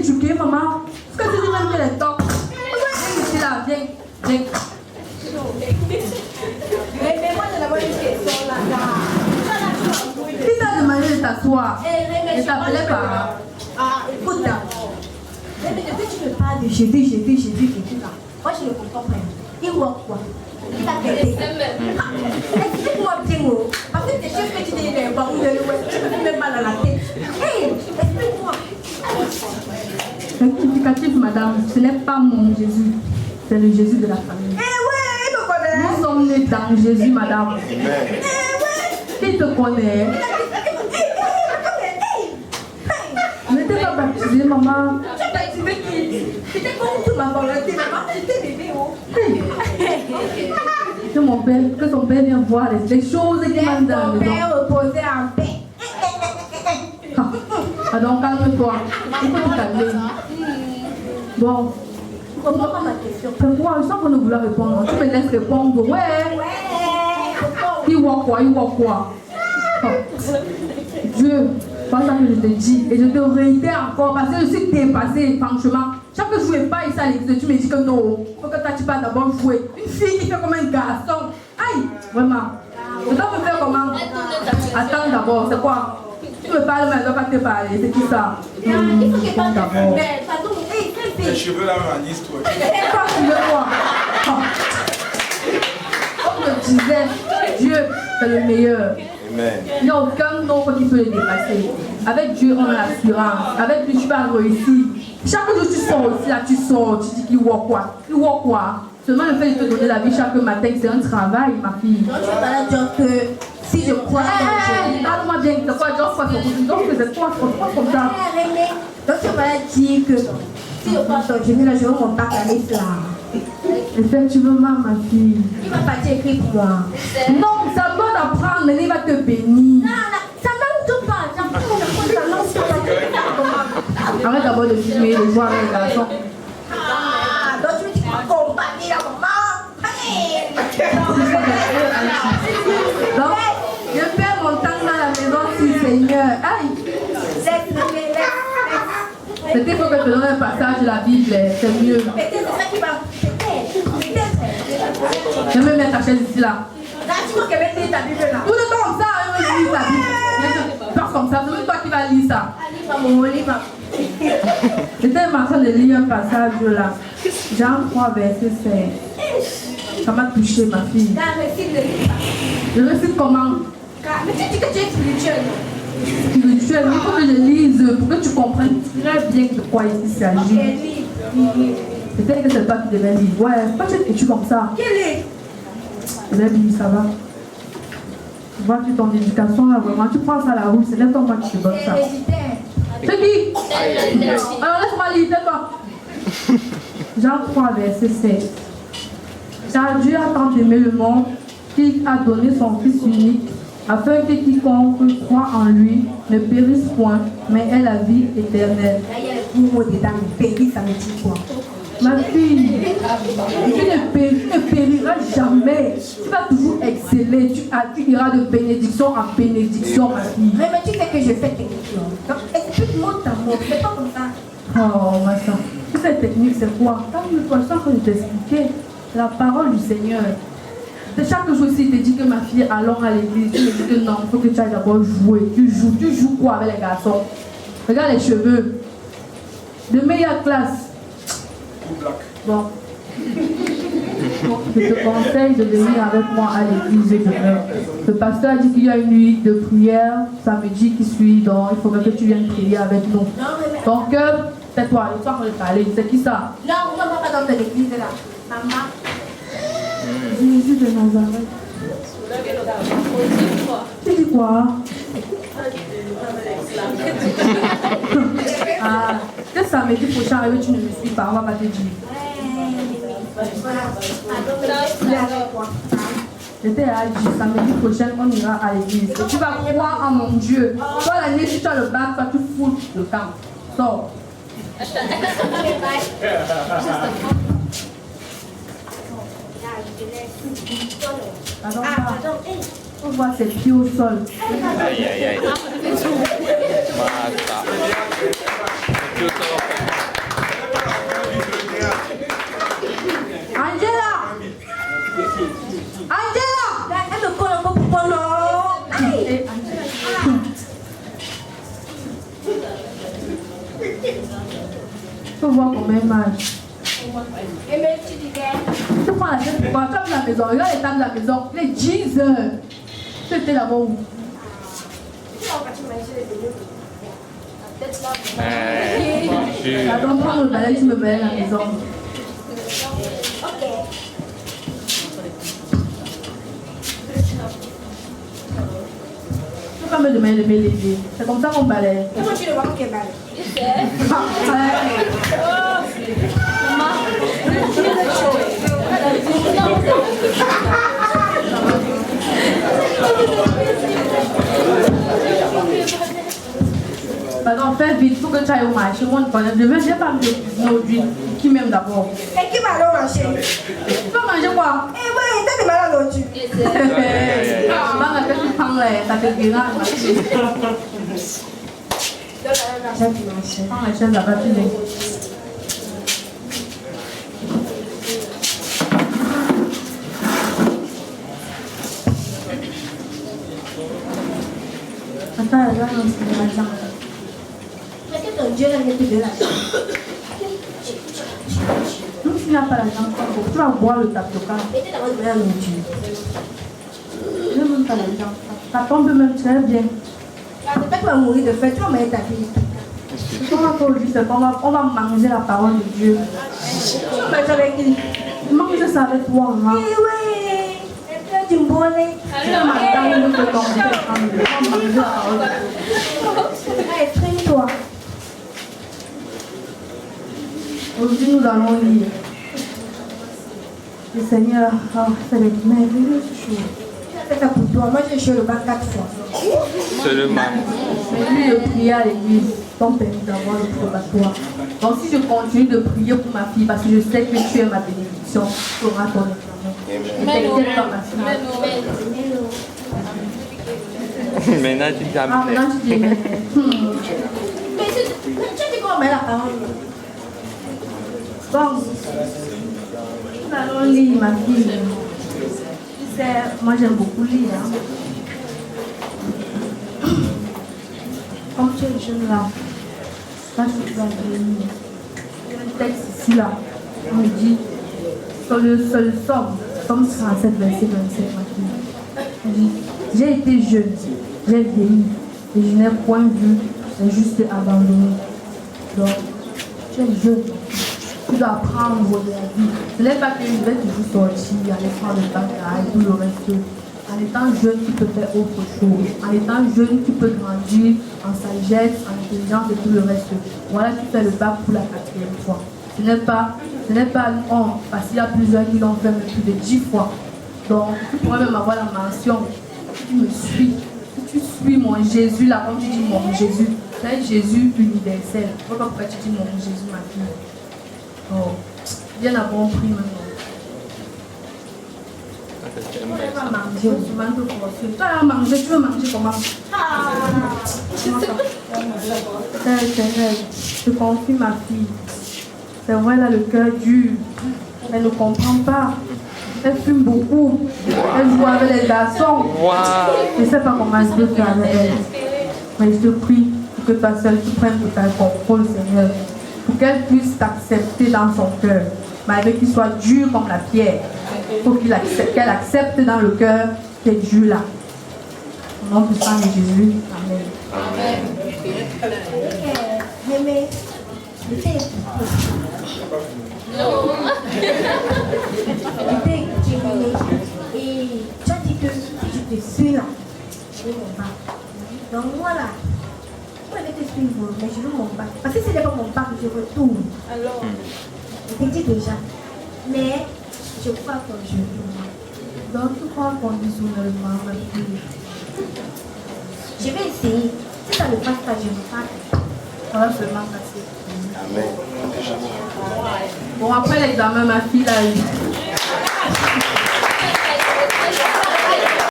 éduquée, maman. Est-ce que tu dis même qu'elle est top? Viens ici là, viens. Mais moi, je n'avais une question là. Qui t'a demandé de t'asseoir? Ne t'appelais pas. Ah, écoute là. Mais depuis que tu me parles de Jésus là, moi je ne comprends pas. Il voit quoi? Il a quitté. Explique-moi bien, parce que tes chefs que tu dis, tu me fais même mal à la tête. Hé, explique-moi. Rectificatif, madame, ce n'est pas mon Jésus, c'est le Jésus de la famille. Eh ouais, il me connaît. Nous sommes nés dans Jésus, madame. Eh ouais. Qui te connaît? Ne t'es pas baptisé, maman. Tu as baptisé qui? C'était comme tout ma volonté, maman, j'étais bébé. Que son père vienne voir les choses qui mandent dans Ton le père reposait en paix. donc calme-toi. Il faut te calmer. Bon. Comprends pas ma question. Pourquoi? Je sens qu'on ne voulait répondre. Tu me laisses répondre. Ouais. Il voit quoi? Dieu, voilà ce que je te dis. Et je te réitère encore parce que je suis dépassée, franchement. Chaque jour, je ne vais pas ici à l'église. Tu me dis que non. Il faut que tu passes d'abord jouer. Une fille qui fait comme un garçon. Aïe, vraiment. Je dois me faire comment? Attends d'abord, c'est quoi? Tu me parles, mais je ne dois pas te parler. C'est qui ça? Il faut que Attends d'abord. Les cheveux là, on a l'histoire. Toi, tu veux quoi? Comme je disais, Dieu, c'est le meilleur. Amen. Il n'y a aucun autre qui peut le dépasser. Avec Dieu, on a l'assurance. Avec lui, tu vas réussir. Chaque jour, tu sors aussi, là, tu sors, tu dis qu'il voit quoi? Il voit quoi? Seulement le fait de te donner la vie chaque matin, c'est un travail, ma fille. Donc, tu vas là dire que si je crois en Dieu. Parle-moi bien, c'est quoi? Donc, c'est quoi? Comme ça. Donc, tu vas là dire que si je crois en Dieu, là, je veux mon bac à l'islam. Effectivement, ma fille. Il va partir écrire pour moi. Non, ça doit d'apprendre, mais il va te bénir. Ça n'aime tout pas. Arrête d'abord de filmer les joueurs avec les garçons. Ah, donc tu me dis que tu vas accompagner la maman. Donc, je perds mon temps dans la maison, si Seigneur. Aïe! C'était pour que je te donne un passage de la Bible, c'est mieux. Peut-être c'est ça qui va. Peut-être. Je vais mettre ta chaise ici là. Là, tu vois qu'elle va lire ta Bible là. Tout le temps comme ça, elle va lire ta Bible. Pas comme ça, c'est même toi qui vas lire ça. Livre. J'étais en train de lire un passage là. Jean 3, verset 16. Ça m'a touché, ma fille. Je récite comment? Mais tu dis que tu es spirituel. Spirituel, il faut que je lise pour que tu comprennes très bien de quoi il s'agit. Peut-être que c'est toi qui devais lire. Ouais, pourquoi tu es comme ça? Quel est? Je vais lire, ça va. Tu vois que ton éducation là, vraiment, tu prends ça à la roue, c'est toi moi qui te donne ça. C'est qui? Alors laisse-moi lire, tais-toi. Jean 3, verset 16. Car Dieu a tant aimé le monde qu'il a donné son Fils unique, afin que quiconque croit en lui ne périsse point, mais ait la vie éternelle. Là, il y a le gros mot dedans, périr, ça me dit quoi? Ma fille, tu ne périras jamais. Tu vas toujours exceller. Tu iras de bénédiction en bénédiction, ma fille. Mais tu sais que je fais tes questions. Donc, explique-moi ta mot. C'est pas comme ça. Oh, ma soeur. Cette technique, c'est quoi? Calme-toi, je suis en train de t'expliquer. C'est la parole du Seigneur. De chaque jour, s'il te dit que ma fille, allons à l'église, tu me dis que non, il faut que tu ailles d'abord jouer. Tu joues quoi avec les garçons? Regarde les cheveux. De meilleure classe. Bon. Je te conseille de venir avec moi à l'église demain. Le pasteur a dit qu'il y a une nuit de prière samedi qui suit, donc il faudrait que tu viennes prier avec nous. Donc, tais-toi, le soir on va parler. C'est qui ça? Non, on ne va pas dans l'église là. Maman. Jésus de Nazareth. Tu dis quoi? Ah, que samedi prochain, tu ne me suis pas, on va pas te dire. J'étais à Alger, samedi prochain, on ira à l'église. Et tu vas croire en mon Dieu. Toi, l'année, si tu as le bac, toi, tu fous le camp. Sors. On voit ses pieds au sol. Aïe, aïe, aïe. Basta. Tu peux voir combien de matchs. Tu prends la tête pour voir, tu as la maison, regarde les tables de la maison, il est 10 heures. Tu étais là-bas où? Attends, prends le balai, tu me balais la maison. Tu peux pas me demander de me lever. C'est comme ça qu'on balaye. Comment tu le vois qu'on balaye? Pardon, fais vite, il faut que tu ailles au marché. Moi, je ne veux pas me cuisiner aujourd'hui. Qui m'aime d'abord? Et qui va aller manger? Tu peux manger quoi? Eh oui, t'as des malades aujourd'hui. Maman, quand tu prends là, ça te guérira. Prends la chaise là-bas, tu l'es. Attends, là, on se met là. Mais que ton Dieu l'a mis de là. Donc, tu n'as pas l'argent, tu vas boire le tapioca. Et tu d'abord de la nourriture. Je n'ai même pas l'argent. Ça tombe même très bien. Peut-être que tu vas mourir de faim, tu vas mettre ta fille. Ce qu'on va faire aujourd'hui, c'est qu'on va manger la parole de Dieu. Tu vas manger avec qui? Mange ça avec toi, maman. Eh oui, et puis tu me bonnes. Tu vas manger la parole de Dieu. On va manger la parole de Dieu. Allez, traîne-toi. Aujourd'hui, nous allons lire. Le Seigneur a fait des merveilleuses choses. C'est ça pour toi. Moi, j'ai joué le bas 4 fois. Seulement. Mais lui, de prier à l'église, t'ont permis d'avoir le probatoire. Donc, si je continue de prier pour ma fille, parce que je sais que tu es ma bénédiction, tu auras ton examen. Maintenant, tu t'as Ah, maintenant, tu dis, Mais tu dis comment mettre la parole? bon, nous allons lire, ma fille. Tu sais, moi, j'aime beaucoup lire. Hein. Comme tu es jeune là, sache que tu vas venir. Il y a un texte ici là, on me dit, sur le seul somme 37, verset 27, ma fille. On dit, j'ai été jeune, j'ai vieilli, et je n'ai point vu les justes abandonnés. Donc, tu es jeune, tu dois apprendre de la vie. Ce n'est pas que je vais toujours sortir, aller prendre le bagaille, tout le reste. En étant jeune, tu peux faire autre chose. En étant jeune, tu peux grandir en sagesse, en intelligence et tout le reste. Voilà, tu fais le bac pour la 4e fois. Ce n'est pas honte, parce qu'il y a plusieurs qui l'ont fait même plus de 10 fois. Donc, tu pourrais même avoir la mention. Tu me suis. Tu suis mon Jésus, là, quand tu dis mon Jésus, c'est Jésus universel. Pourquoi tu dis mon Jésus, ma fille? Oh, bien à bon prix maintenant. Tu vas manger, tu manges de force. Tu vas manger, tu veux manger comment? Seigneur, je confie ma fille. C'est vrai, là, le cœur dur. Elle ne comprend pas. Elle fume beaucoup. Elle joue avec les garçons. Je ne sais pas comment je peux faire avec elle. Mais je te prie pour que toi seul tu prennes tout ton contrôle, Seigneur. Pour qu'elle puisse t'accepter dans son cœur. Malgré qu'il soit dur comme la pierre. Pour qu'elle accepte dans le cœur que Dieu là. Au nom du Sang de Jésus. Amen. Mais, et tu as dit que si je te suis là, je veux mon bac. Donc moi là, je vais te suivre, mais je veux mon bac. Parce que si ce n'est pas mon bac, je retourne. Alors, je te dis déjà. Mais je crois que je veux. Donc tu crois conditionnellement, ma fille? Je vais essayer. Si ça ne passe pas, je ne pas. Ça va seulement passer. Amen. Bon, après l'examen, ma fille, là,